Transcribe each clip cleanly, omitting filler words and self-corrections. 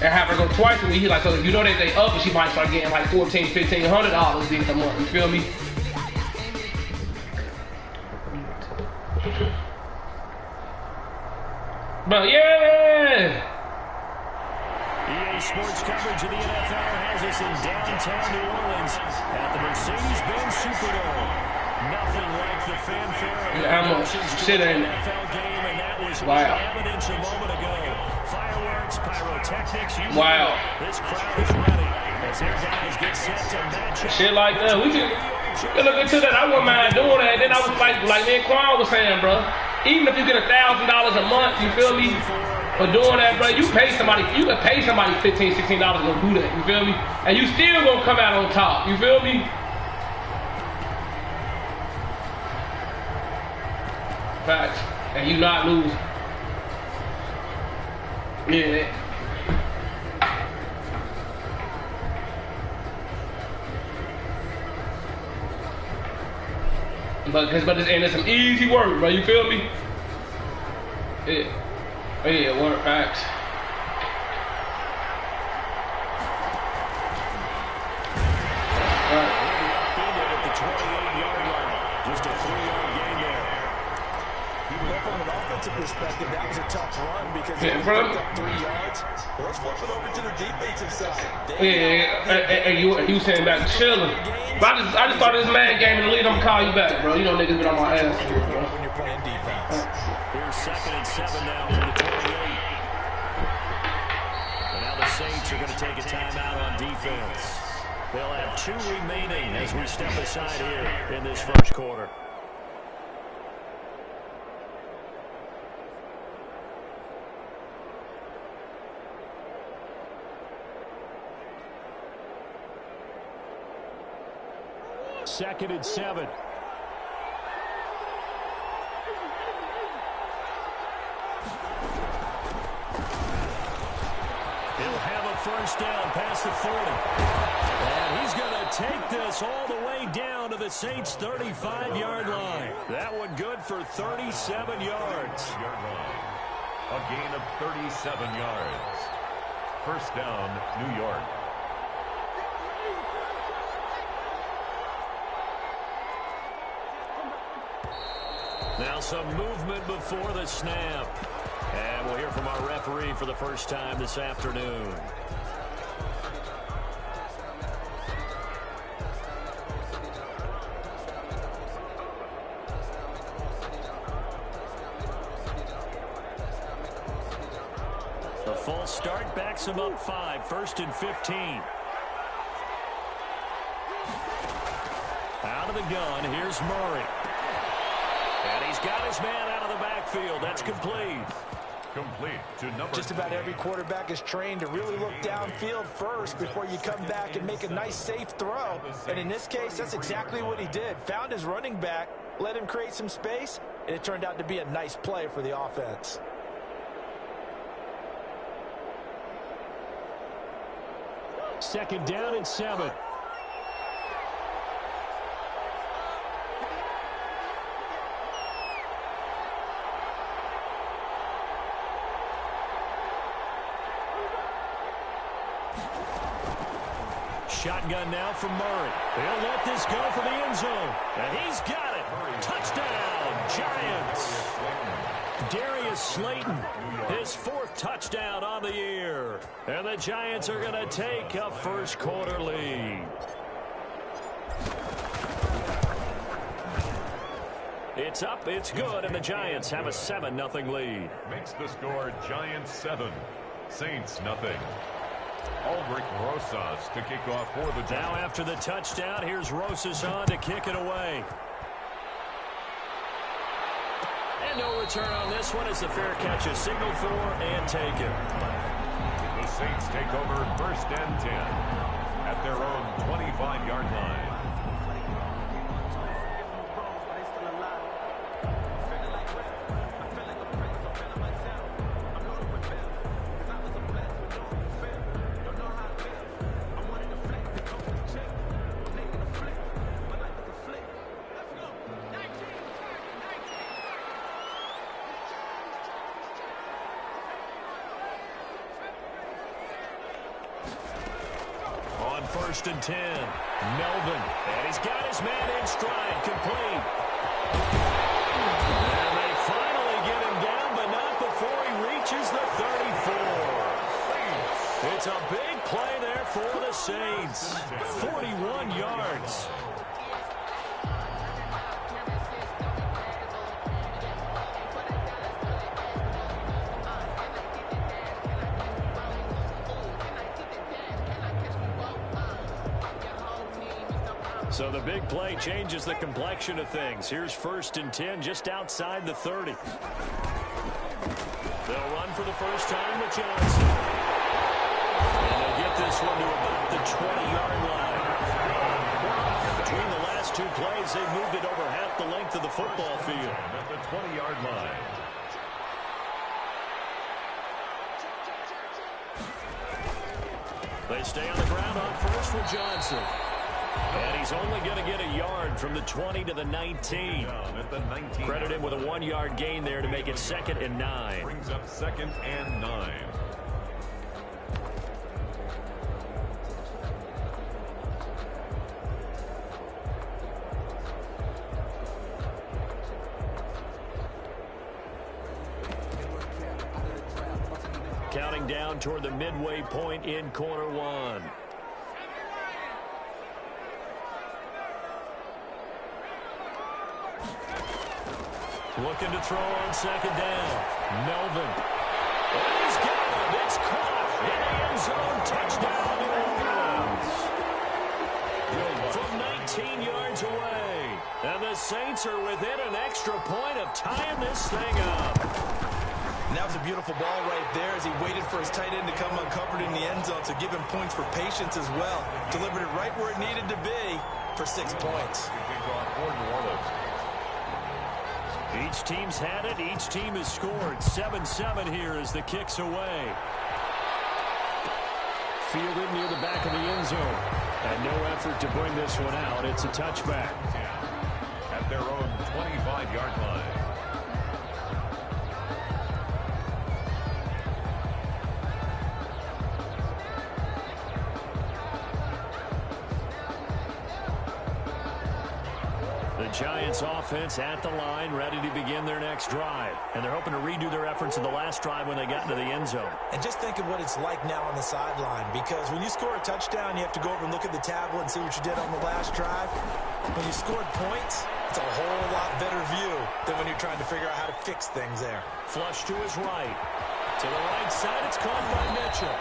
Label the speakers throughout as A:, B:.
A: and have her go twice a week. He like, so you know that they up, and she might start getting like $1,400, $1,500 a month. You feel me? But yeah.
B: EA Sports coverage of the NFL has us in downtown New Orleans at the Mercedes-Benz Superdome. Nothing like the fanfare of the NFL game, and that was evidence a moment ago. Fireworks, pyrotechnics, you know, this crowd is ready as their guys get set to match up.
A: Shit like that. We can look into that. I wouldn't mind doing that. Then I was like me and Quan was saying, bro. Even if you get $1,000 a month, you feel me? For doing that, bro, you can pay somebody $15, $16 to go do that, you feel me? And you still gonna come out on top, you feel me? Facts. And you not lose. Yeah. But it's some easy work, bro, you feel me? Yeah. Yeah, work facts.
B: At the 28-yard line. Just a 3-yard gain there.
C: Well, from an offensive perspective, that was a tough run because they picked up 3 yards. Let's flip it over to the defensive side.
A: And you saying back chilling. But I just thought this man game in the lead, I'm gonna call you back, bro. You know niggas been on my ass.
C: When you're playing defense.
B: Here's 2nd and 7 now from the 28. And now the Saints are going to take a timeout on defense. They'll have 2 remaining as we step aside here in this first quarter. Second and 7. He'll have a first down past the 40. And he's going to take this all the way down to the Saints' 35-yard line. That one good for 37 yards.
D: A gain of 37 yards. First down, New York.
B: Now some movement before the snap. And we'll hear from our referee for the first time this afternoon. The false start backs him up 5, 1st and 15. Out of the gun, here's Murray. And he's got his man out of the backfield. That's complete.
D: Complete to number.
C: Just about every quarterback is trained to really look downfield first before you come back and make a nice, safe throw. And in this case, that's exactly what he did. Found his running back, let him create some space, and it turned out to be a nice play for the offense.
B: Second down and 7. Shotgun now from Murray. He'll let this go for the end zone. And he's got it. Touchdown, Giants. Darius Slayton, his 4th touchdown on the year. And the Giants are going to take a first quarter lead. It's up, it's good, and the Giants have a 7-0 lead.
D: Makes the score Giants 7, Saints nothing. Aldrich Rosas to kick off for the Giants.
B: Now after the touchdown, here's Rosas on to kick it away. And no return on this one as the fair catch is signaled for and taken.
D: The Saints take over 1st and 10 at their own 25-yard line.
B: first and 10. Melvin, and he's got his man in stride, complete. And they finally get him down, but not before he reaches the 34. It's a big play there for the Saints. 41 yards. So the big play changes the complexion of things. Here's first and 10 just outside the 30. They'll run for the first time with Johnson. And they'll get this one to about the 20-yard line. Between the last two plays, they've moved it over half the length of the football field.
D: At the 20-yard line.
B: They stay on the ground on first with Johnson. And he's only going to get a yard from the 20 to the 19.
D: At the 19.
B: Credit him with a 1-yard gain there to make it 2nd and 9.
D: Brings up 2nd and 9.
B: Counting down toward the midway point in quarter one. Looking to throw on 2nd down. Melvin. And he's got it. It's caught in the end zone. Touchdown, New Orleans. From 19 yards away. And the Saints are within an extra point of tying this thing up.
C: And that was a beautiful ball right there as he waited for his tight end to come uncovered in the end zone. So give him points for patience as well. Delivered it right where it needed to be for 6 points.
B: Each team's had it. Each team has scored. 7-7 here as the kick's away. Fielded near the back of the end zone. And no effort to bring this one out. It's a touchback.
D: At their own 25-yard line.
B: Giants offense at the line, ready to begin their next drive. And they're hoping to redo their efforts in the last drive when they got into the end zone.
C: And just think of what it's like now on the sideline, because when you score a touchdown, you have to go over and look at the tablet and see what you did on the last drive. When you scored points, it's a whole lot better view than when you're trying to figure out how to fix things there.
B: Flush to his right. To the right side, it's caught by Mitchell.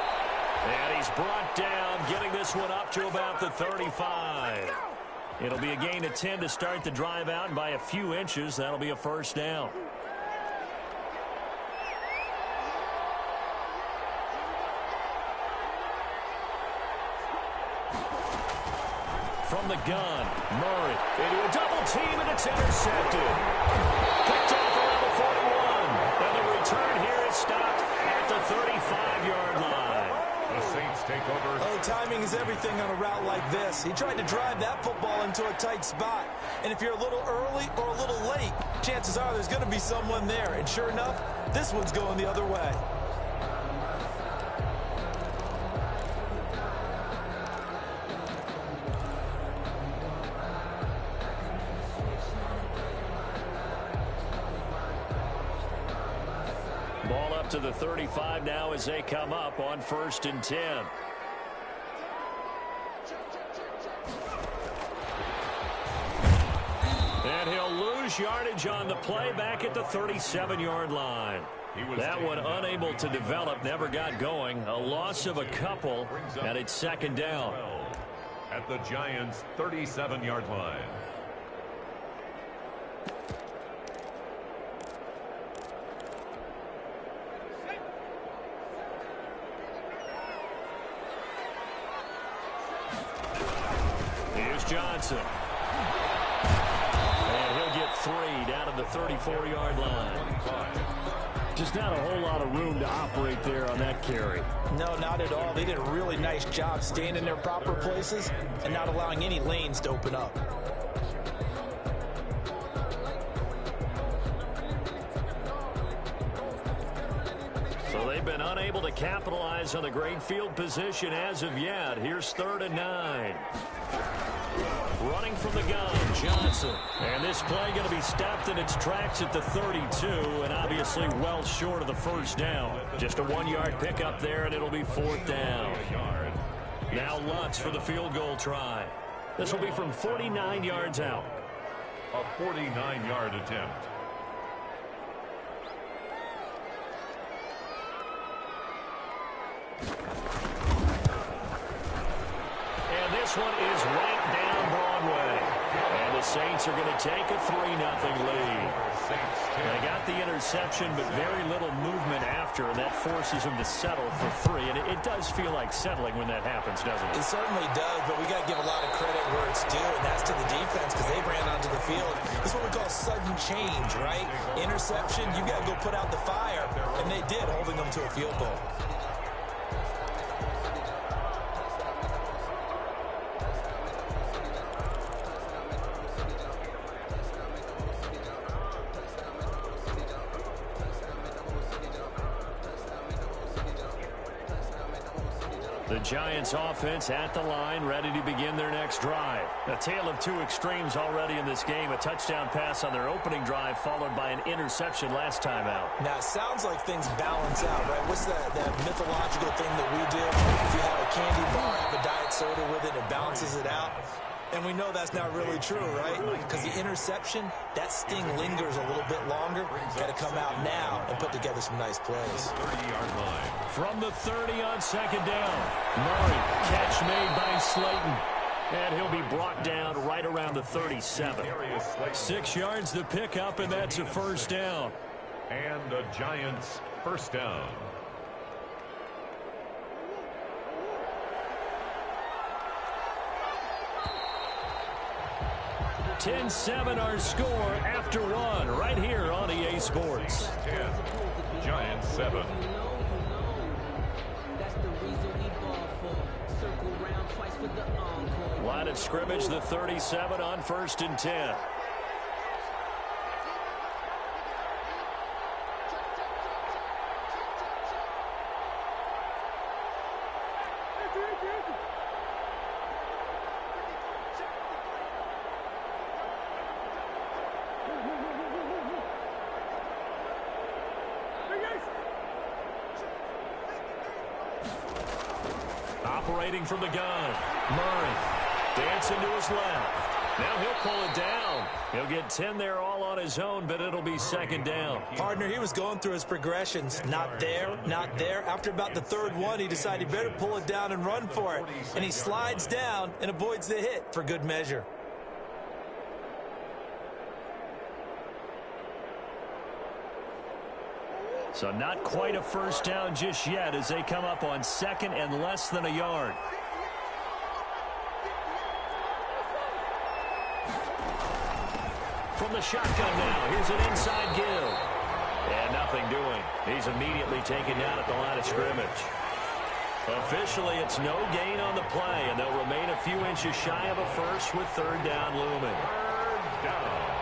B: And he's brought down, getting this one up to about the 35. It'll be a gain of 10 to start the drive out, and by a few inches, that'll be a first down. From the gun, Murray into a double team, and it's intercepted. Picked off around the 41, and the return here is stopped at the 35-yard line.
D: The Saints take over.
C: Oh, timing is everything on a route like this. He tried to drive that football into a tight spot. And if you're a little early or a little late, chances are there's going to be someone there. And sure enough, this one's going the other way.
B: Ball up to the 35 now as they come up on 1st and 10. And he'll lose yardage on the play back at the 37-yard line. That one unable to develop, never got going. A loss of a couple, and it's 2nd down.
D: At the Giants' 37-yard line.
B: Here's Johnson. And he'll get 3 down to the 34-yard line. Just not a whole lot of room to operate there on that carry.
C: No, not at all. They did a really nice job staying in their proper places and not allowing any lanes to open up.
B: So they've been unable to capitalize on the great field position as of yet. Here's 3rd and 9. Running from the gun, Johnson. And this play going to be stopped in its tracks at the 32, and obviously well short of the first down. Just a 1-yard pickup there, and it'll be 4th down. Now Lutz for the field goal try. This will be from 49 yards out.
D: A 49-yard attempt.
B: And this one is right down Broadway. And the Saints are going to take a 3-0 lead. They got the interception, but very little movement after, and that forces them to settle for 3. And it does feel like settling when that happens, doesn't it?
C: It certainly does, but we got to give a lot of credit where it's due, and that's to the defense because they ran onto the field. It's what we call sudden change, right? Interception, you got to go put out the fire, and they did, holding them to a field goal.
B: The Giants offense at the line, ready to begin their next drive. A tale of two extremes already in this game. A touchdown pass on their opening drive, followed by an interception last time out.
C: Now, it sounds like things balance out, right? What's that mythological thing that we do? If you have a candy bar, have a diet soda with it, it balances it out. And we know that's not really true, right? Because the interception, that sting lingers a little bit longer. Got to come out now and put together some nice plays.
D: 30-yard line.
B: From the 30 on 2nd down. Murray, catch made by Slayton. And he'll be brought down right around the 37. 6 yards to pick up, and that's a 1st down.
D: And the Giants' 1st down.
B: 10-7 our score after 1 right here on EA Sports.
D: 10, Giants 7.
B: Line of scrimmage, the 37 on 1st and 10. Operating from the gun, Murray dancing to his left. Now he'll pull it down. He'll get 10 there all on his own, but it'll be 2nd down.
C: Partner, he was going through his progressions. Not there, not there. After about the 3rd one, he decided he better pull it down and run for it. And he slides down and avoids the hit for good measure.
B: So not quite a 1st down just yet as they come up on 2nd and less than a yard. From the shotgun now, here's an inside give. And nothing doing. He's immediately taken down at the line of scrimmage. Officially, it's no gain on the play, and they'll remain a few inches shy of a 1st with 3rd down looming.
D: 3rd down.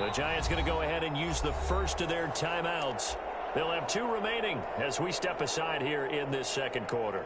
B: The Giants going to go ahead and use the first of their timeouts. They'll have 2 remaining as we step aside here in this 2nd quarter.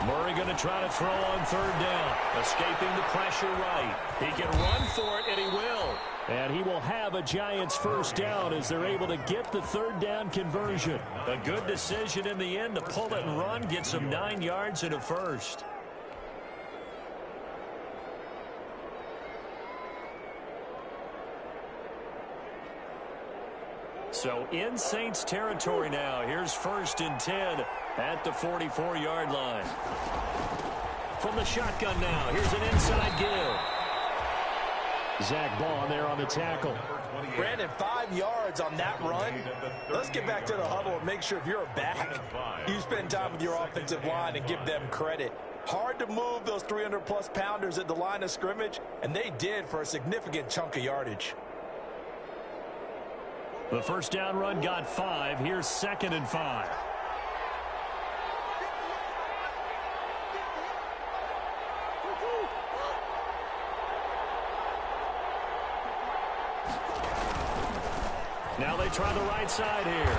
B: Murray going to try to throw on 3rd down. Escaping the pressure right. He can run for it, and he will. And he will have a Giants 1st down as they're able to get the 3rd down conversion. A good decision in the end to pull it and run, get some 9 yards and a 1st. So in Saints territory now. Here's 1st and 10 at the 44-yard line. From the shotgun now, here's an inside give. Zach Bond there on the tackle.
C: Brandon, 5 yards on that run. Let's get back to the huddle and make sure if you're a back, you spend time with your offensive line and give them credit. Hard to move those 300-plus pounders at the line of scrimmage, and they did for a significant chunk of yardage.
B: The first down run got 5. Here's 2nd and 5. Now they try the right side here.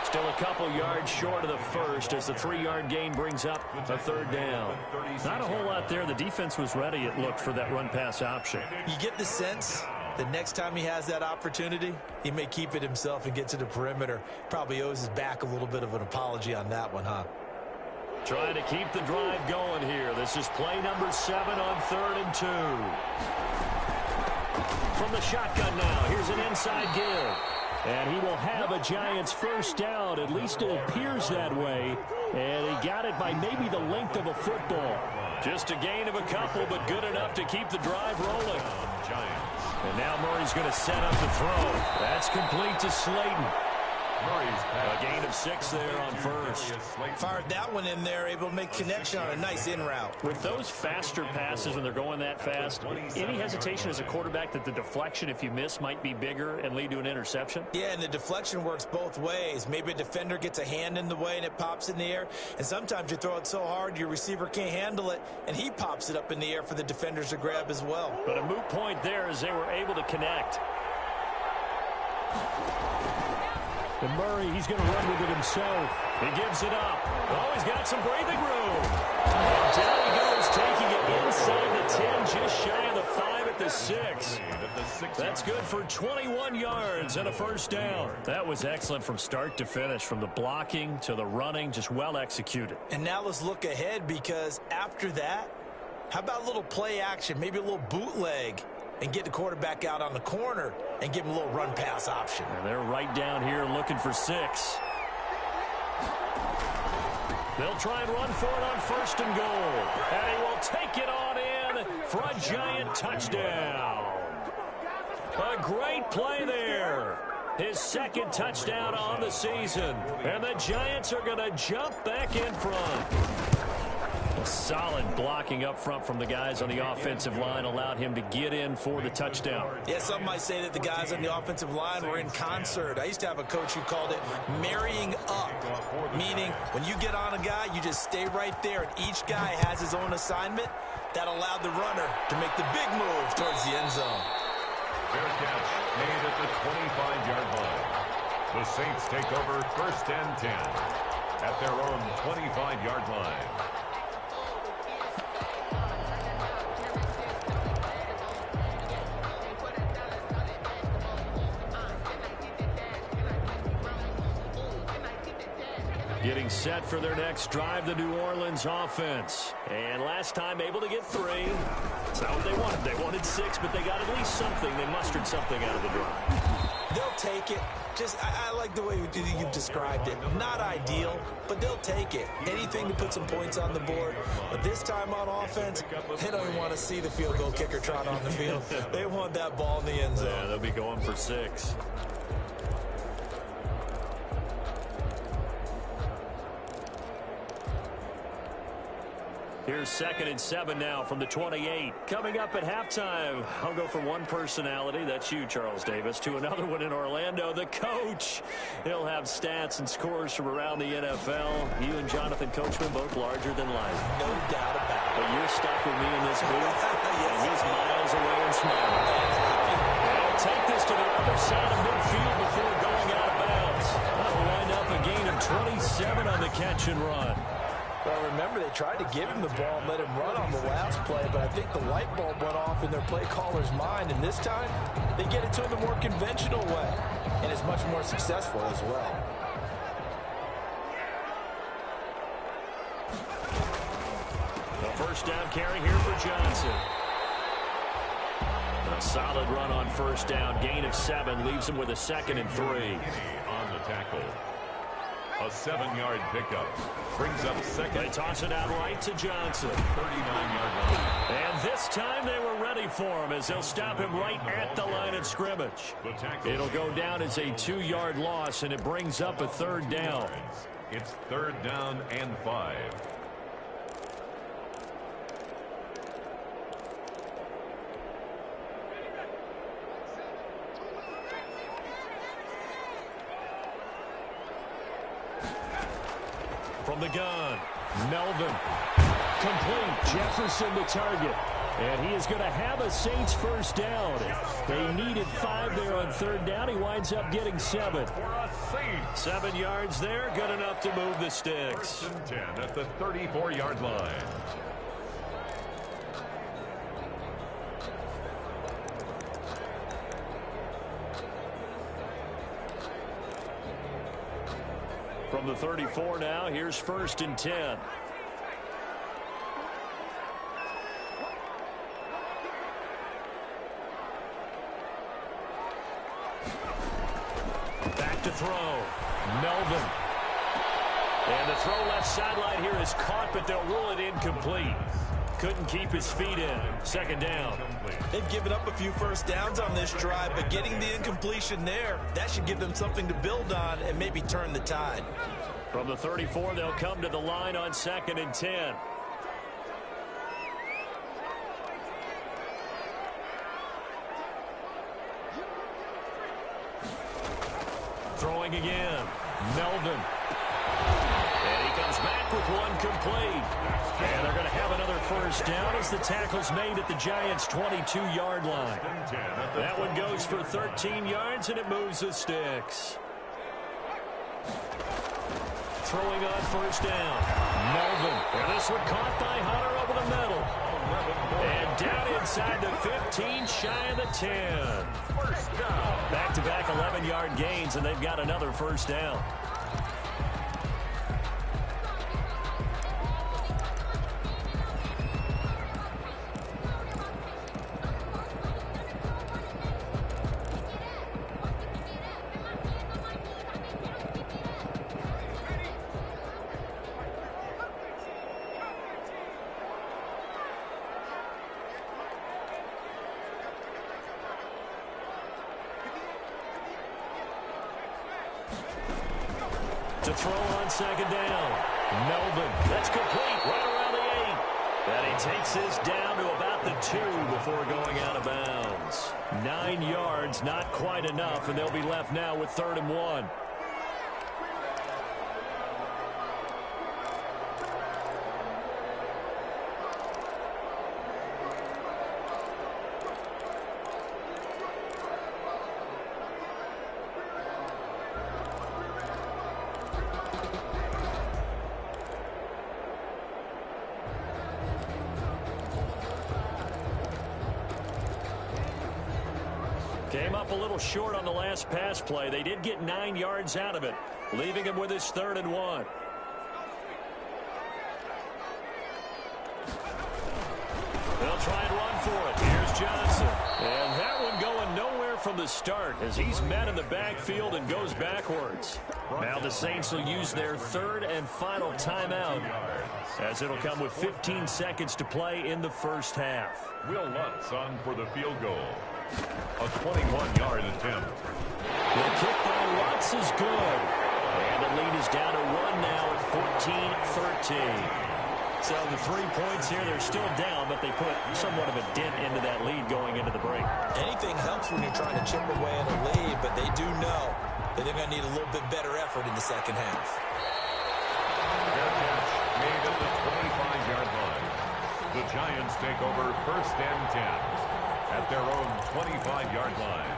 B: Still a couple yards short of the first as the 3-yard gain brings up a 3rd down. Not a whole lot there. The defense was ready, it looked, for that run-pass option.
C: You get the sense that next time he has that opportunity, he may keep it himself and get to the perimeter. Probably owes his back a little bit of an apology on that one, huh?
B: Trying to keep the drive going here. This is play number 7 on 3rd and 2. From the shotgun now, here's an inside give. And he will have a Giants first down. At least it appears that way. And he got it by maybe the length of a football. Just a gain of a couple, but good enough to keep the drive rolling. And now Murray's going to set up the throw. That's complete to Slayton. A gain of 6 there on first.
C: Fired that one in there, able to make connection on a nice in route.
B: With those faster passes when they're going that fast, any hesitation as a quarterback that the deflection, if you miss, might be bigger and lead to an interception?
C: Yeah, and the deflection works both ways. Maybe a defender gets a hand in the way and it pops in the air. And sometimes you throw it so hard your receiver can't handle it, and he pops it up in the air for the defenders to grab as well.
B: But a moot point there as they were able to connect. And Murray, he's going to run with it himself. He gives it up. Oh, he's got some breathing room. And down he goes, taking it inside the 10, just shy of the 5 at the 6. That's good for 21 yards and a first down. That was excellent from start to finish, from the blocking to the running, just well executed.
C: And now let's look ahead, because after that, how about a little play action, maybe a little bootleg, and get the quarterback out on the corner and give him a little run-pass option.
B: And they're right down here looking for 6. They'll try and run for it on 1st and goal. And he will take it on in for a Giant touchdown. A great play there. His 2nd touchdown on the season. And the Giants are going to jump back in front. Solid blocking up front from the guys on the offensive line allowed him to get in for the touchdown.
C: Yeah, some might say that the guys on the offensive line were in concert. I used to have a coach who called it marrying up, meaning when you get on a guy, you just stay right there, and each guy has his own assignment. That allowed the runner to make the big move towards the end zone.
D: Fair catch made at the 25-yard line. The Saints take over 1st and 10 at their own 25-yard line.
B: Getting set for their next drive, the New Orleans offense. And last time able to get 3. That's not what they wanted. They wanted 6, but they got at least something. They mustered something out of the drive.
C: They'll take it. I like the way you've described it. Not ideal, but they'll take it. Anything to put some points on the board. But this time on offense, they don't even want to see the field goal kicker trot on the field. They want that ball in the end zone.
B: Yeah, they'll be going for 6. Here's 2nd and 7 now from the 28. Coming up at halftime, I'll go from one personality, that's you, Charles Davis, to another one in Orlando, the coach. He'll have stats and scores from around the NFL. You and Jonathan Coachman both larger than life.
C: No doubt about it.
B: But you're stuck with me in this booth, and he's miles away and smiling. They'll take this to the other side of midfield before going out of bounds. That'll wind up a gain of 27 on the catch and run.
C: Well, remember, they tried to give him the ball and let him run on the last play, but I think the light bulb went off in their play caller's mind, and this time they get it to him the more conventional way, and it's much more successful as well.
B: The first down carry here for Johnson. A solid run on first down. Gain of 7 leaves him with a 2nd and 3.
D: On the tackle. A 7-yard pickup. Brings up second.
B: They toss it out right to Johnson.
D: 39-yard line.
B: And this time they were ready for him as they'll stop him right at the line of scrimmage. It'll go down as a 2-yard loss, and it brings up a third down.
D: It's third down and 5.
B: From the gun, Melvin. Complete. Jefferson the target. And he is going to have a Saints first down. They needed 5 there on third down. He winds up getting 7. 7 yards there, good enough to move the sticks.
D: First and 10 at the 34-yard line.
B: From the 34 now, here's first and 10. Back to throw. Melvin. And the throw left sideline here is caught, but they'll rule it incomplete. Couldn't keep his feet in. Second down.
C: They've given up a few first downs on this drive, but getting the incompletion there, that should give them something to build on and maybe turn the tide.
B: From the 34, they'll come to the line on second and 10. Throwing again. Melvin. And he comes back with one complete. And they're going to have another first down as the tackle's made at the Giants' 22-yard line. That one goes for 13 yards, and it moves the sticks. Throwing on first down. Melvin. And this one caught by Hunter over the middle. And down inside the 15, shy of the 10. Back-to-back 11-yard gains, and they've got another first down. To throw on second down. Melvin. That's complete. Right around the 8. And he takes this down to about the 2 before going out of bounds. 9 yards, not quite enough, and they'll be left now with 3rd and 1. Came up a little short on the last pass play. They did get 9 yards out of it, leaving him with his 3rd and 1. They'll try and run for it. Here's Johnson. And that one going nowhere from the start as he's met in the backfield and goes backwards. Now the Saints will use their 3rd and final timeout as it'll come with 15 seconds to play in the first half.
D: Will Lutz on for the field goal. A 21-yard attempt.
B: The kick by Lutz is good. And the lead is down to 1 now at 14-13. So the 3 points here, they're still down, but they put somewhat of a dent into that lead going into the break.
C: Anything helps when you're trying to chip away at a lead, but they do know that they're going to need a little bit better effort in the second half.
D: Their catch made at the 25-yard line. The Giants take over first and 10 at their own 25-yard line.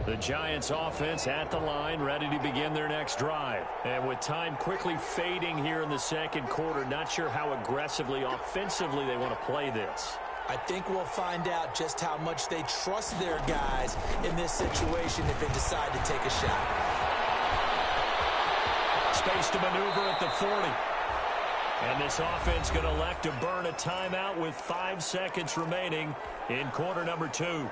B: The Giants offense at the line, ready to begin their next drive. And with time quickly fading here in the second quarter, not sure how aggressively, offensively they want to play this.
C: I think we'll find out just how much they trust their guys in this situation if they decide to take a shot.
B: Space to maneuver at the 40. And this offense going to elect to burn a timeout with 5 seconds remaining in quarter number 2.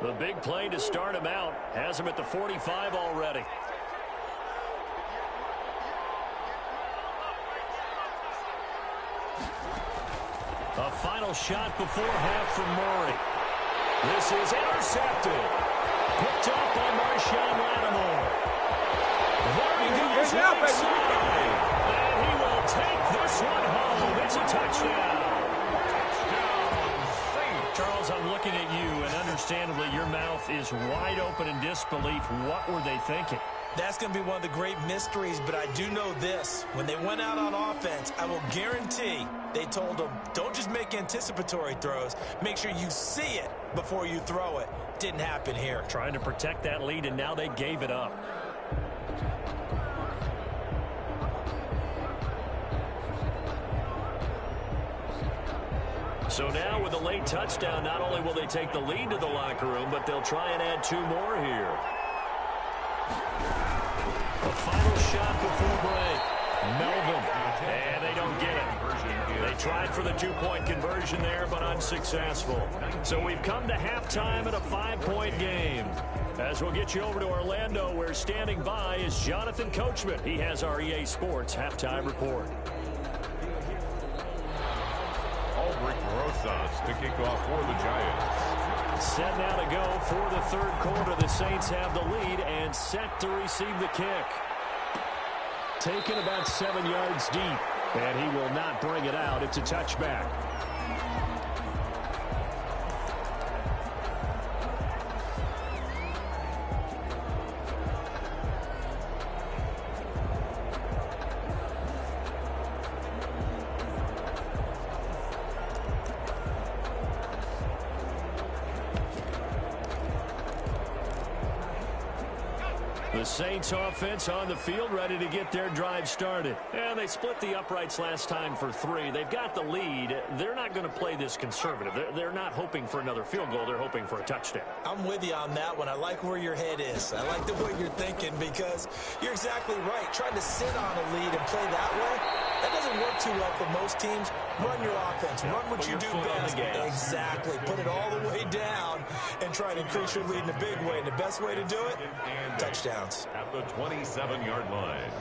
B: The big play to start him out has him at the 45 already. A final shot before half from Murray. This is intercepted. Picked up by Marshawn Lattimore. There he goes right side. And he will take this one home. It's a touchdown. Charles, I'm looking at you, and understandably, your mouth is wide open in disbelief. What were they thinking?
C: That's going to be one of the great mysteries, but I do know this. When they went out on offense, I will guarantee they told them, don't just make anticipatory throws. Make sure you see it before you throw it. Didn't happen here.
B: Trying to protect that lead, and now they gave it up. So now with a late touchdown, not only will they take the lead to the locker room, but they'll try and add 2 more here. A final shot before break. Melvin. And they don't get it. They tried for the 2-point conversion there, but unsuccessful. So we've come to halftime in a 5-point game. As we'll get you over to Orlando, where standing by is Jonathan Coachman. He has our EA Sports halftime report.
D: Rosas to kick off for the Giants.
B: Set now to go for the 3rd quarter. The Saints have the lead and set to receive the kick. Taken about 7 yards deep, and he will not bring it out. It's a touchback. The Saints offense on the field, ready to get their drive started. And they split the uprights last time for 3. They've got the lead. They're not going to play this conservative. They're not hoping for another field goal. They're hoping for a touchdown.
C: I'm with you on that one. I like where your head is. I like the way you're thinking because you're exactly right. Trying to sit on a lead and play that way, that doesn't work too well for most teams. Run your offense. Run what you do best. Exactly. Put it all the way down and try to increase your lead in a big way. And the best way to do it, touchdowns.
D: At the 27-yard line.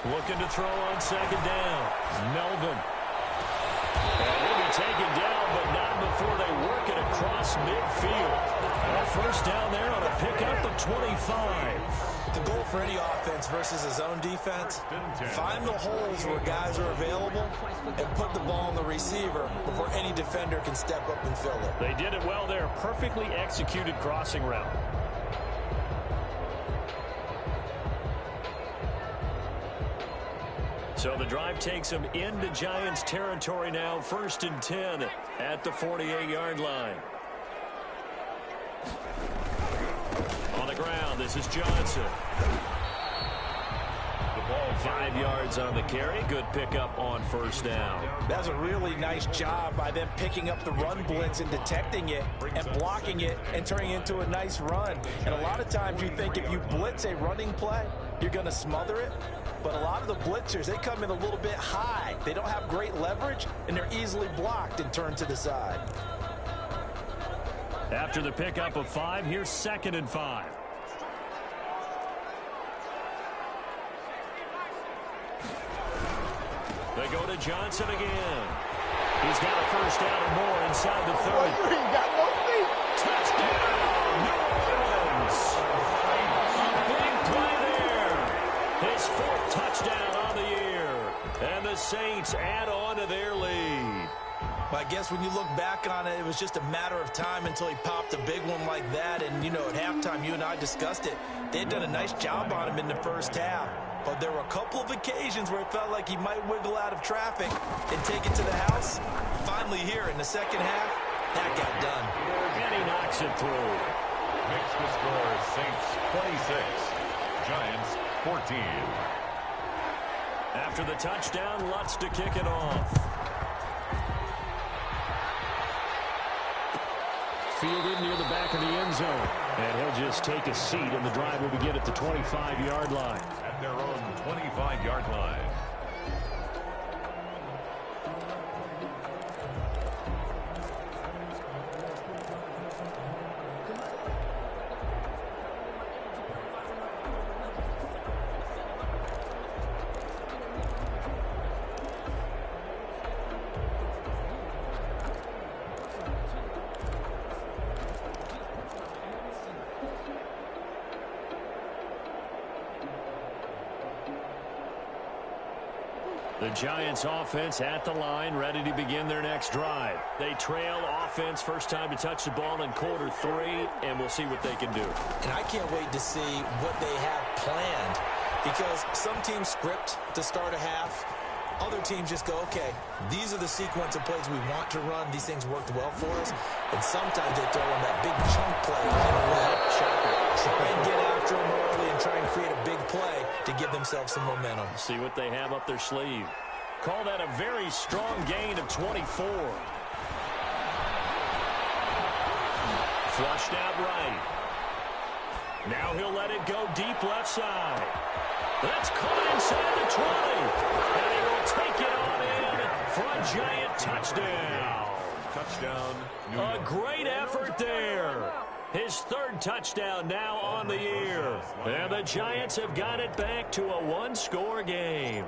B: Looking to throw on 2nd down. Melvin. And he'll be taken down, but not before they work it across midfield. A 1st down there on a pickup of 25.
C: The goal for any offense versus his own defense, find the holes where guys are available and put the ball on the receiver before any defender can step up and fill it.
B: They did it well there. Perfectly executed crossing route. So the drive takes them into Giants territory now. 1st and 10 at the 48-yard line. On the ground, this is Johnson. The ball 5 yards on the carry. Good pickup on 1st down.
C: That's a really nice job by them picking up the run blitz and detecting it and blocking it and turning it into a nice run. And a lot of times you think if you blitz a running play, you're going to smother it. But a lot of the blitzers, they come in a little bit high. They don't have great leverage, and they're easily blocked and turned to the side.
B: After the pickup of 5, here's 2nd and 5. They go to Johnson again. He's got a 1st down or more inside the 30.
E: He got no feet.
B: Touchdown, New Orleans. Big play there. His 4th touchdown on the year. And the Saints add on to their lead.
C: I guess when you look back on it, it was just a matter of time until he popped a big one like that. And, you know, at halftime, you and I discussed it. They had done a nice job on him in the 1st half. But there were a couple of occasions where it felt like he might wiggle out of traffic and take it to the house. Finally here in the 2nd half, that got done.
B: And he knocks it through.
D: Makes the score Saints 26, Giants 14.
B: After the touchdown, Lutz to kick it off. Fielded near the back of the end zone. And he'll just take a seat, and the drive will begin at the 25-yard line.
D: At their own 25-yard line.
B: The Giants offense at the line, ready to begin their next drive. They trail offense, first time to touch the ball in quarter 3, and we'll see what they can do.
C: And I can't wait to see what they have planned, because some teams script to start a half. Other teams just go, okay, these are the sequence of plays we want to run. These things worked well for us. And sometimes they throw in that big chunk play right away. Try and get after them early and try and create a big play to give themselves some momentum.
B: See what they have up their sleeve. Call that a very strong gain of 24. Flushed out right. Now he'll let it go deep left side. That's caught inside the 20. And he will take it on in for a Giant touchdown.
D: Touchdown.
B: A great effort there. His third touchdown now on the year. And the Giants have got it back to a one-score game.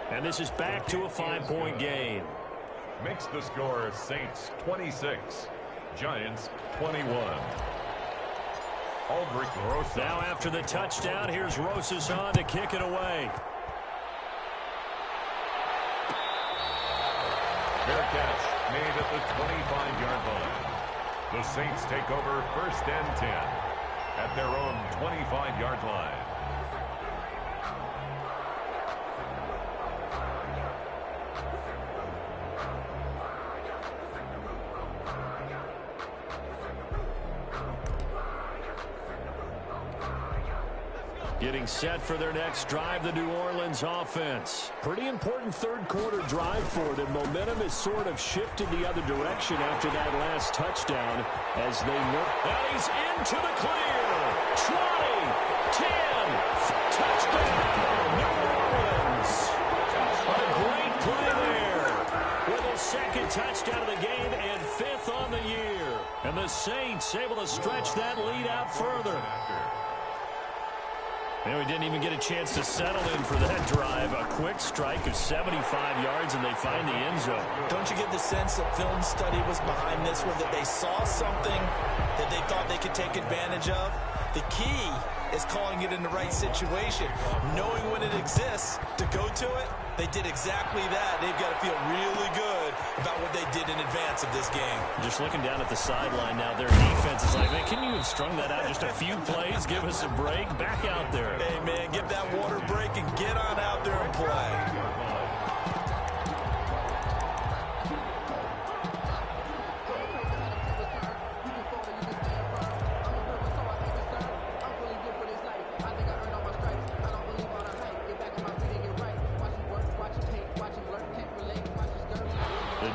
B: And this is back to a 5-point game.
D: Makes the score Saints 26, Giants 21. Aldrich Rosas.
B: Now after the touchdown, here's Rosas on to kick it away.
D: Fair catch made at the 25-yard line. The Saints take over first and 10 at their own 25-yard line.
B: Getting set for their next drive, the New Orleans offense. Pretty important third-quarter drive for them. Momentum has sort of shifted the other direction after that last touchdown as they know. And he's into the clear. 20, 10, touchdown, New Orleans. A great play there with a second touchdown of the game and 5th on the year. And the Saints able to stretch that lead out further. And we didn't even get a chance to settle in for that drive. A quick strike of 75 yards, and they find the end zone.
C: Don't you get the sense that film study was behind this one, that they saw something that they thought they could take advantage of? The key is calling it in the right situation, knowing when it exists to go to it. They did exactly that. They've got to feel really good about what they did in advance of this game.
B: Just looking down at the sideline now, their defense is like, man, can you have strung that out just a few plays? Give us a break. Back out there.
C: Hey, man, get that water break and get on out there and play.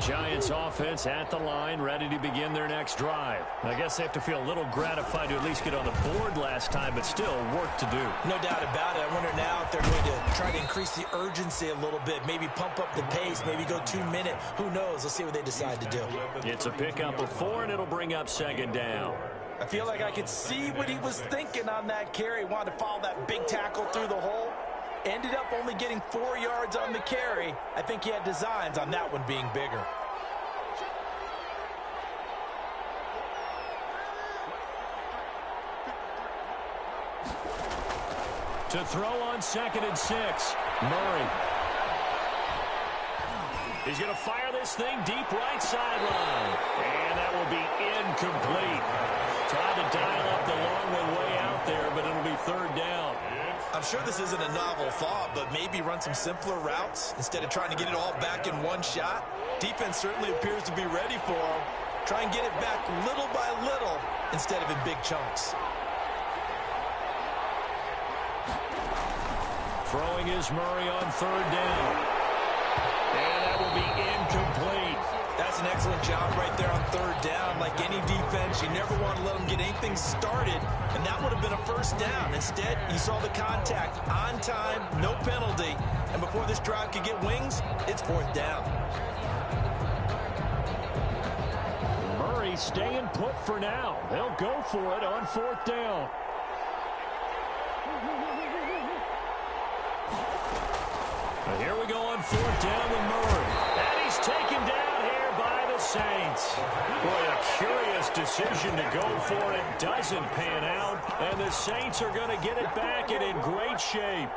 B: Giants offense at the line, ready to begin their next drive. I guess they have to feel a little gratified to at least get on the board last time, but still work to do.
C: No doubt about it. I wonder now if they're going to try to increase the urgency a little bit, maybe pump up the pace, maybe go 2-minute. Who knows? Let's see what they decide to do.
B: It's a pickup of 4, and it'll bring up second down.
C: I feel like I could see what he was thinking on that carry. Wanted to follow that big tackle through the hole. Ended up only getting 4 yards on the carry. I think he had designs on that one being bigger.
B: To throw on 2nd and 6, Murray. He's going to fire this thing deep right sideline. And that will be incomplete. Tried to dial up the long one way out there, but it'll be 3rd down.
C: I'm sure this isn't a novel thought, but maybe run some simpler routes instead of trying to get it all back in one shot. Defense certainly appears to be ready for him. Try and get it back little by little instead of in big chunks.
B: Throwing is Murray on third down. And that will be incomplete.
C: That's an excellent job right there on third down. Like any defense, you never want to let them get anything started, and that would have been a first down. Instead, you saw the contact on time, no penalty, and before this drive could get wings, it's fourth down.
B: Murray staying put for now. They'll go for it on fourth down. And here we go on fourth down with Murray. And he's taken down here by the Saints. Boy, a curious decision to go for it. Doesn't pan out. And the Saints are going to get it back and in great shape.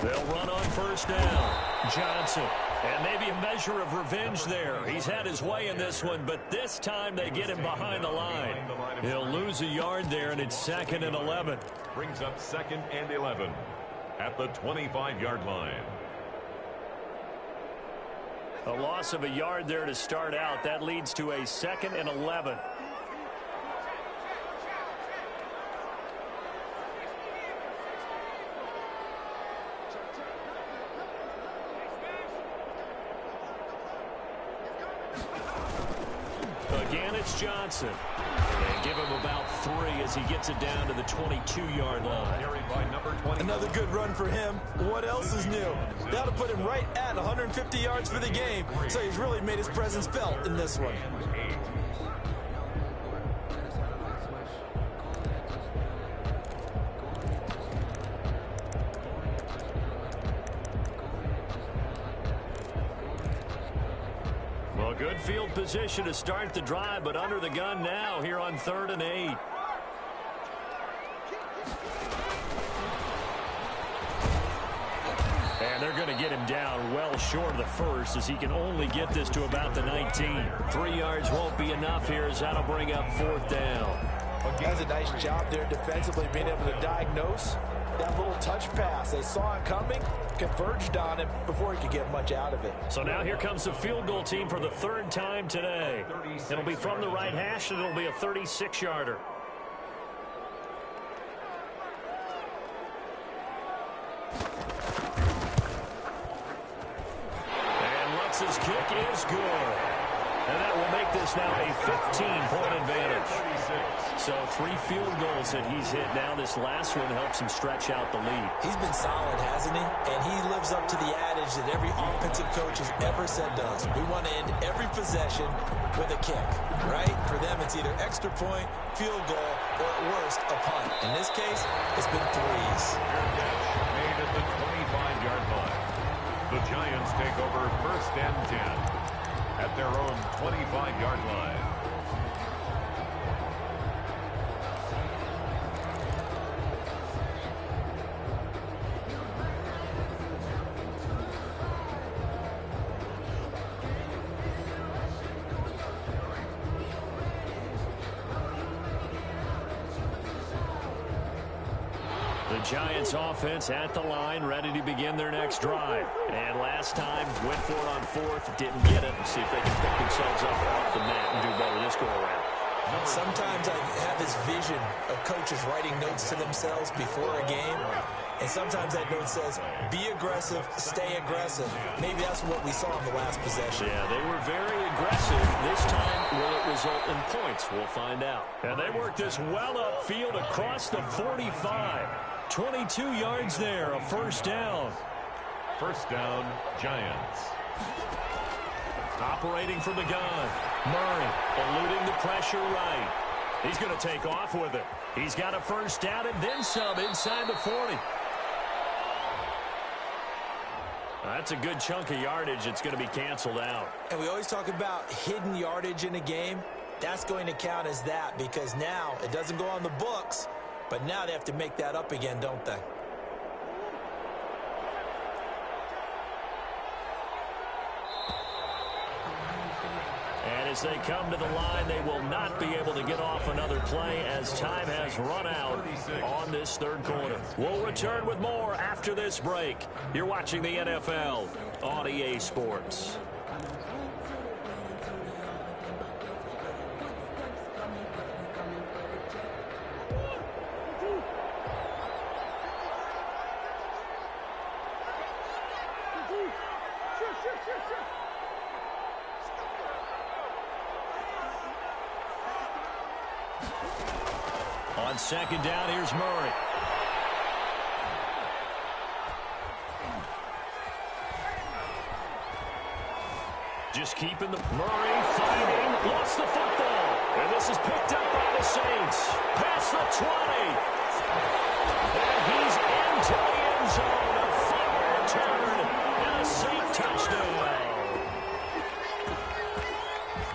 B: They'll run on first down. Johnson. And maybe a measure of revenge there. He's had his way in this one, but this time they get him behind the line. He'll lose a yard there, and it's 2nd and 11.
D: Brings up 2nd and 11 at the 25-yard line.
B: A loss of a yard there to start out. That leads to a 2nd and 11. Again, it's Johnson. And give him about 3 as he gets it down to the 22-yard line.
C: Another good run for him. What else is new? That'll put him right at 150 yards for the game. So he's really made his presence felt in this one.
B: Well, good field position to start the drive, but under the gun now here on 3rd and 8. And they're going to get him down well short of the first as he can only get this to about the 19. 3 yards won't be enough here as that'll bring up 4th down.
C: Does a nice job there defensively being able to diagnose that little touch pass. They saw it coming, converged on it before he could get much out of it.
B: So now here comes the field goal team for the 3rd time today. It'll be from the right hash, and it'll be a 36-yarder. And Lux's kick is good. And that will make this now a 15-point advantage. So 3 field goals that he's hit now. This last one helps him stretch out the lead.
C: He's been solid, hasn't he? And he lives up to the adage that every offensive coach has ever said to us. We want to end every possession with a kick, right? For them, it's either extra point, field goal, or at worst, a punt. In this case, it's been 3s.
D: Made at the 25-yard line. The Giants take over 1st and 10 at their own 25-yard line.
B: The Giants offense at the line, ready to begin their next drive. And last time, went for it on 4th, didn't get it. See if they can pick themselves up off the mat and do better this go-around.
C: Sometimes I have this vision of coaches writing notes to themselves before a game. And sometimes that note says, be aggressive, stay aggressive. Maybe that's what we saw in the last possession.
B: Yeah, they were very aggressive. This time, will it result in points? We'll find out. And they worked this well upfield across the 45. 22 yards there, a 1st down.
D: 1st down, Giants.
B: Operating from the gun. Murray eluding the pressure right. He's going to take off with it. He's got a 1st down and then some inside the 40. That's a good chunk of yardage. It's going to be canceled out.
C: And we always talk about hidden yardage in a game. That's going to count as that because now it doesn't go on the books, but now they have to make that up again, don't they?
B: As they come to the line, they will not be able to get off another play as time has run out on this third quarter. We'll return with more after this break. You're watching the NFL on EA Sports. On second down, here's Murray. Just keeping the Murray fighting, lost the football, and this is picked up by the Saints. Past the 20, and he's into the end zone. A fumble return and a Saint touchdown.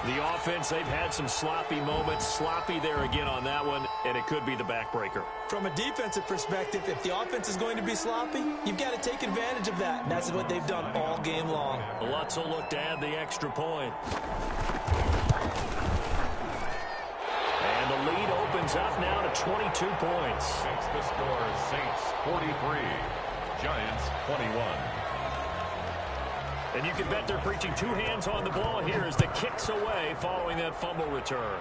B: The offense, they've had some sloppy moments. Sloppy there again on that one, and it could be the backbreaker.
C: From a defensive perspective, if the offense is going to be sloppy, you've got to take advantage of that. And that's what they've done all game long.
B: Lutz will look to add the extra point. And the lead opens up now to 22 points.
D: Makes the score Saints 43, Giants 21.
B: And you can bet they're preaching two hands on the ball here as the kick's away following that fumble return.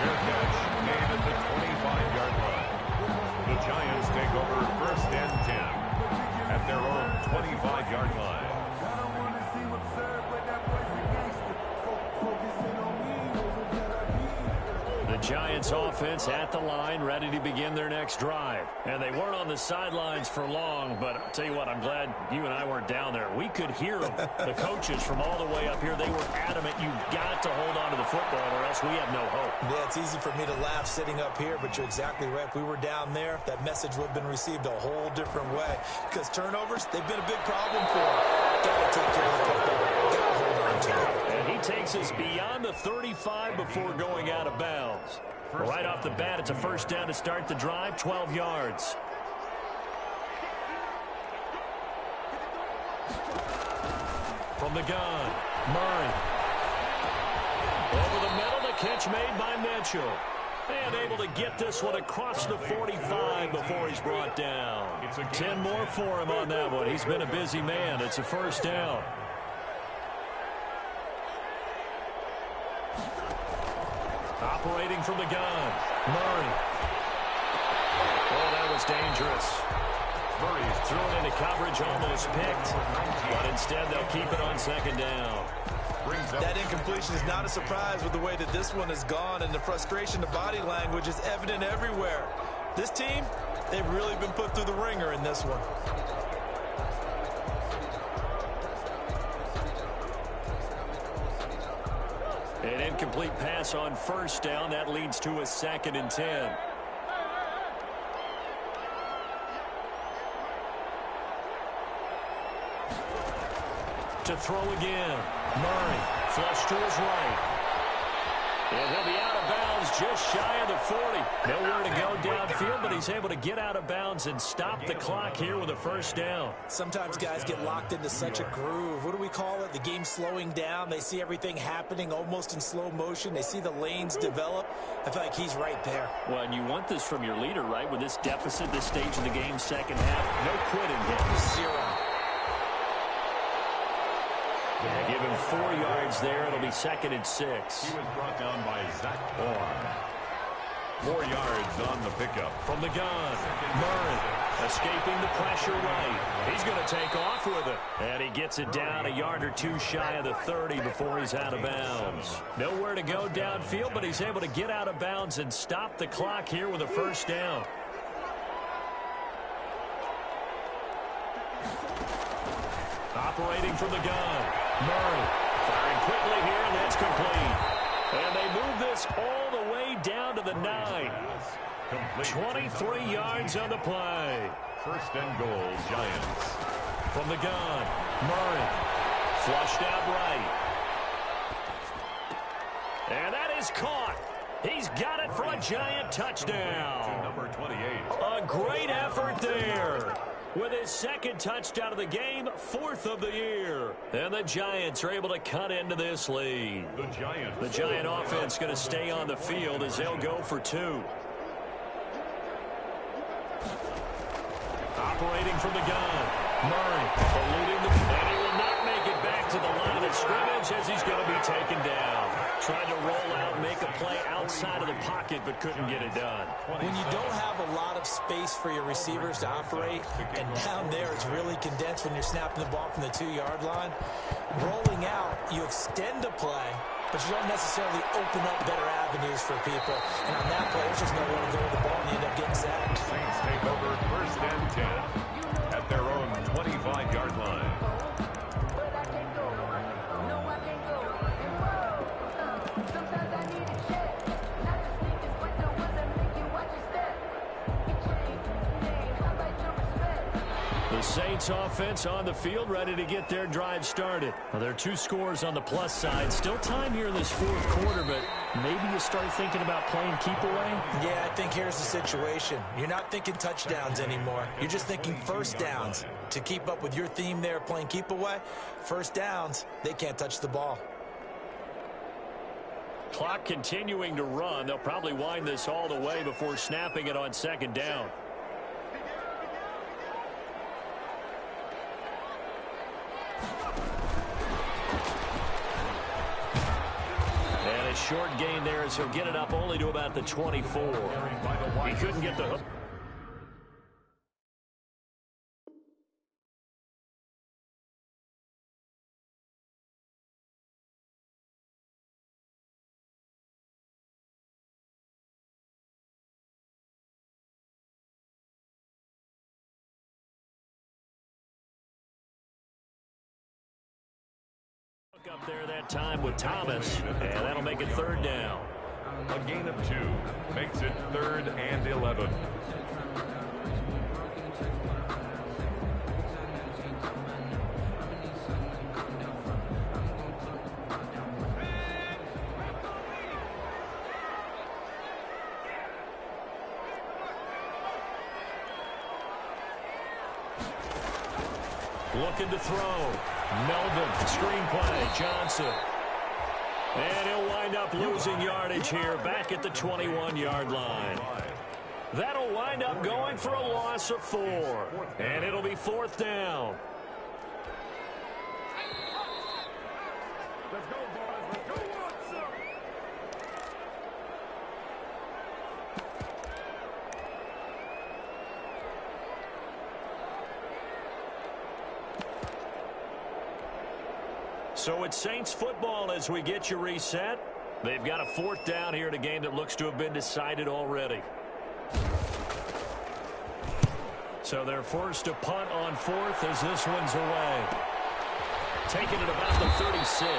D: Fair catch made at the 25-yard line. The Giants take over first and 10 at their own 25-yard line.
B: The Giants offense at the line, ready to begin their next drive. And they weren't on the sidelines for long, but I'll tell you what, I'm glad you and I weren't down there. We could hear them, the coaches from all the way up here. They were adamant, you've got to hold on to the football or else we have no hope.
C: Yeah, it's easy for me to laugh sitting up here, but you're exactly right. If we were down there, that message would have been received a whole different way. Because turnovers, they've been a big problem for them. Got to take care of the football. Got to hold on to it.
B: And he takes us beyond the 35 before going out of bounds. Right off the bat, it's a first down to start the drive, 12 yards. From the gun, Murray. Over the middle, the catch made by Mitchell. And able to get this one across the 45 before he's brought down. 10 more for him on that one. He's been a busy man. It's a first down. Operating from the gun, Murray. Oh, that was dangerous. Murray's thrown into coverage, almost picked. But instead, they'll keep it on second down.
C: That incompletion is not a surprise with the way that this one has gone, and the frustration, the body language is evident everywhere. This team, they've really been put through the ringer in this one.
B: An incomplete pass on first down. That leads to a 2nd and 10. To throw again. Murray, flush to his right. And he'll be out of bounds just shy of the 40. Nowhere to go downfield, but he's able to get out of bounds and stop the clock here with a first down.
C: Sometimes guys get locked into such a groove. What do we call it? The game slowing down. They see everything happening almost in slow motion. They see the lanes develop. I feel like he's right there.
B: Well, and you want this from your leader, right? With this deficit, this stage of the game, second half, no quitting him.
C: 0.
B: Yeah, give him 4 yards there. It'll be 2nd and 6.
D: He was brought down by Zach Bourne. 4 yards on the pickup.
B: From the gun, Murray escaping the pressure right. He's going to take off with it. And he gets it down a yard or two shy of the 30 before he's out of bounds. Nowhere to go downfield, but he's able to get out of bounds and stop the clock here with a first down. Operating from the gun, Murray firing quickly here, and that's complete. And they move this all the way down to the 9. 23 yards on the play.
D: First and goal, Giants.
B: From the gun, Murray flushed out right. And that is caught. He's got it for a Giant touchdown.
D: Number 28.
B: A great effort there. with his second touchdown of the game, 4th of the year. And the Giants are able to cut into this lead. The Giant offense going to stay on the field as they'll go for 2. Operating from the gun, Murray eluding the and he will not make it back to the line of scrimmage as he's going to be taken down. Tried to roll out and make a play outside of the pocket, but couldn't get it done.
C: When you don't have a lot of space for your receivers to operate, and down there it's really condensed when you're snapping the ball from the 2-yard line, rolling out, you extend a play, but you don't necessarily open up better avenues for people. And on that play, there's just nowhere to go with the ball, and you end up getting sacked.
D: Saints take over 1st and 10 at their own 25-yard line.
B: The Saints offense on the field, ready to get their drive started. Well, there are 2 scores on the plus side. Still time here in this 4th quarter, but maybe you start thinking about playing keep away?
C: Yeah, I think here's the situation. You're not thinking touchdowns anymore. You're just thinking first downs. To keep up with your theme there, playing keep away, first downs, they can't touch the ball.
B: Clock continuing to run. They'll probably wind this all the way before snapping it on 2nd down. And a short gain there as he'll get it up only to about the 24. He couldn't get the hook. Up there that time with Thomas, and that'll make it 3rd down.
D: A gain of 2 makes it 3rd and 11.
B: Looking to throw. Melvin, screen play, Johnson. And he'll wind up losing yardage here back at the 21-yard line. That'll wind up going for a loss of 4. And it'll be 4th down.
D: Let's go, boys. Let's go.
B: So it's Saints football as we get you reset. They've got a 4th down here in a game that looks to have been decided already. So they're forced to punt on 4th as this one's away. Taking it about the 36.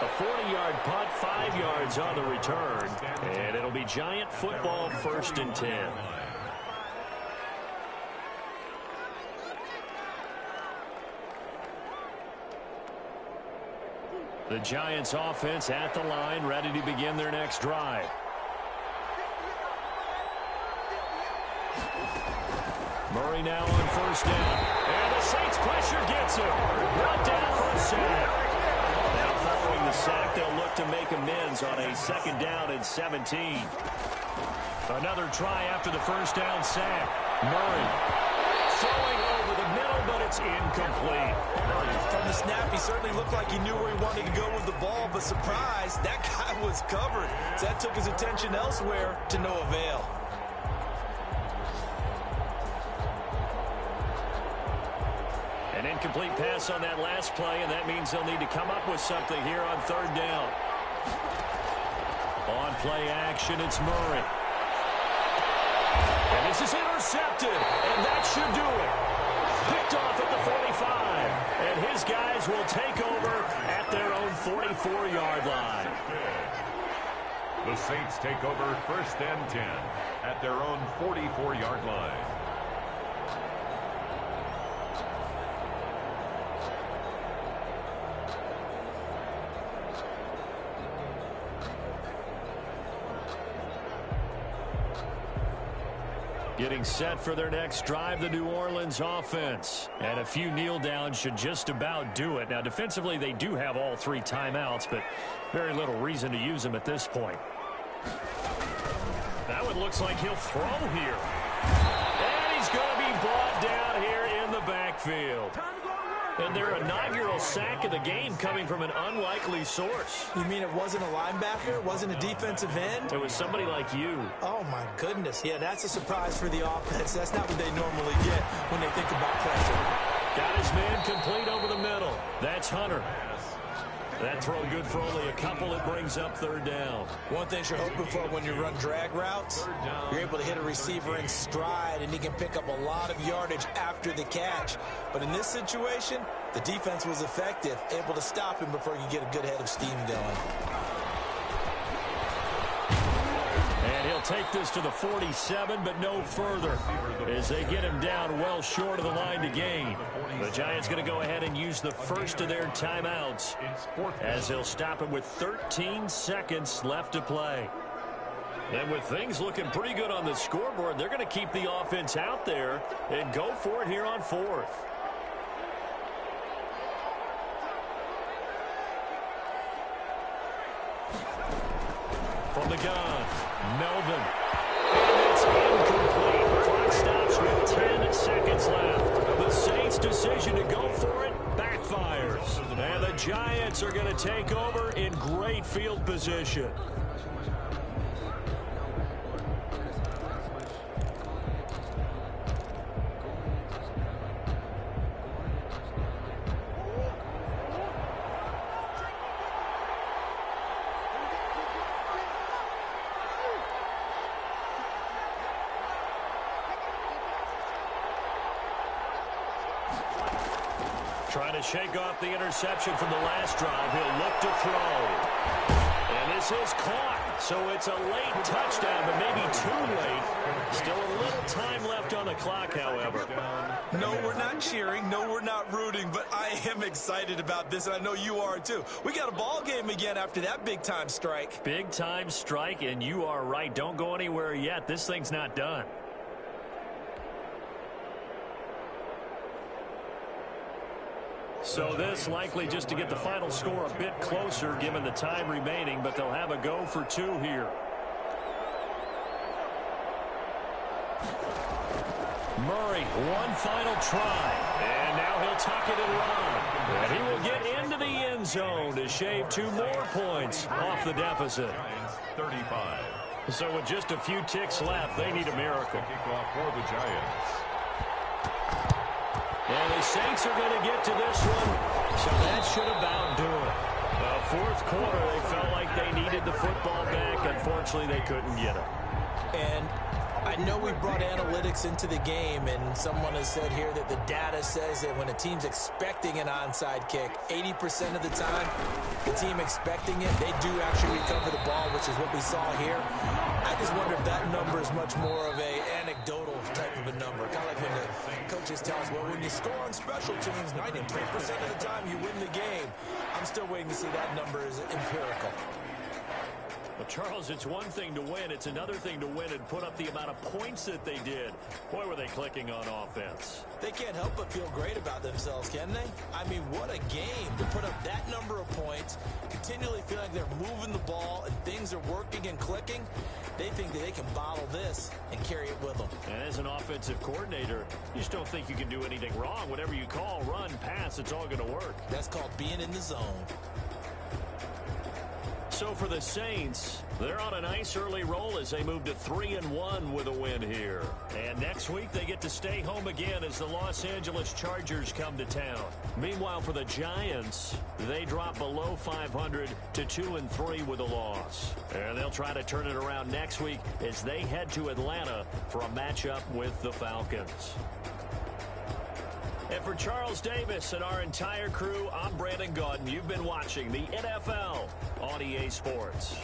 B: A 40-yard punt, 5 yards on the return. And it'll be Giant football 1st and 10. The Giants offense at the line, ready to begin their next drive. Murray now on 1st down. And the Saints pressure gets him. Brought down for a sack. Now following the sack, they'll look to make amends on a 2nd down and 17. Another try after the 1st down sack. Murray throwing over the middle, but it's incomplete.
C: From the snap, he certainly looked like he knew where he wanted to go with the ball, but surprise, that guy was covered. So that took his attention elsewhere to no avail.
B: An incomplete pass on that last play, and that means they'll need to come up with something here on 3rd down. On play action, it's Murray. And this is intercepted, and that should do it. Picked off at the 45, and his guys will take over at their own 44-yard line.
D: The Saints take over 1st and 10 at their own 44-yard line.
B: Getting set for their next drive, the New Orleans offense. And a few kneel downs should just about do it. Now, defensively, they do have all 3 timeouts, but very little reason to use them at this point. That one looks like he'll throw here. And he's going to be brought down here in the backfield. And their inaugural sack of the game coming from an unlikely source.
C: You mean it wasn't a linebacker? It wasn't a defensive end?
B: It was somebody like you.
C: Oh, my goodness. Yeah, that's a surprise for the offense. That's not what they normally get when they think about pressure.
B: Got his man complete over the middle. That's Hunter. That throw good for only a couple. It brings up 3rd down.
C: One thing you're hoping for when you run drag routes, you're able to hit a receiver in stride, and he can pick up a lot of yardage after the catch. But in this situation, the defense was effective, able to stop him before you get a good head of steam going.
B: And he'll take this to the 47, but no further, as they get him down well short of the line to gain. The Giants going to go ahead and use the first of their timeouts, as they'll stop him with 13 seconds left to play. And with things looking pretty good on the scoreboard, they're going to keep the offense out there and go for it here on 4th. From the gun, Melvin. And it's incomplete. Clock stops with 10 seconds left. The Saints' decision to go for it backfires. And the Giants are going to take over in great field position. Trying to shake off the interception from the last drive. He'll look to throw. And this is caught. So it's a late touchdown, but maybe too late. Still a little time left on the clock, however.
C: No, we're not cheering. No, we're not rooting. But I am excited about this, and I know you are too. We got a ball game again after that big-time strike.
B: Big-time strike, and you are right. Don't go anywhere yet. This thing's not done. So this likely just to get the final score a bit closer given the time remaining, but they'll have a go for 2 here. Murray, one final try. And now he'll tuck it and run. And he will get into the end zone to shave 2 more points off the deficit.
D: 35.
B: So with just a few ticks left, they need a miracle.
D: Kickoff for the Giants.
B: And the Saints are going to get to this one, so that should about do it. Fourth quarter, they felt like they needed the football back. Unfortunately, they couldn't get it.
C: And I know we brought analytics into the game, and someone has said here that the data says that when a team's expecting an onside kick, 80% of the time, the team expecting it, they do actually recover the ball, which is what we saw here. I just wonder if that number is much more of a anecdotal type of a number. Kind of like when the coaches tell us, well, when you score on special teams, 93% of the time you win the game. I'm still waiting to see that number is empirical.
B: Well, Charles, it's one thing to win. It's another thing to win and put up the amount of points that they did. Boy, were they clicking on offense.
C: They can't help but feel great about themselves, can they? I mean, what a game to put up that number of points, continually feel like they're moving the ball and things are working and clicking. They think that they can bottle this and carry it with them.
B: And as an offensive coordinator, you just don't think you can do anything wrong. Whatever you call, run, pass, it's all going to work.
C: That's called being in the zone.
B: So for the Saints, they're on a nice early roll as they move to 3-1 with a win here. And next week they get to stay home again as the Los Angeles Chargers come to town. Meanwhile for the Giants, they drop below 500 to 2-3 with a loss. And they'll try to turn it around next week as they head to Atlanta for a matchup with the Falcons. And for Charles Davis and our entire crew, I'm Brandon Gaudin. You've been watching the NFL on EA Sports.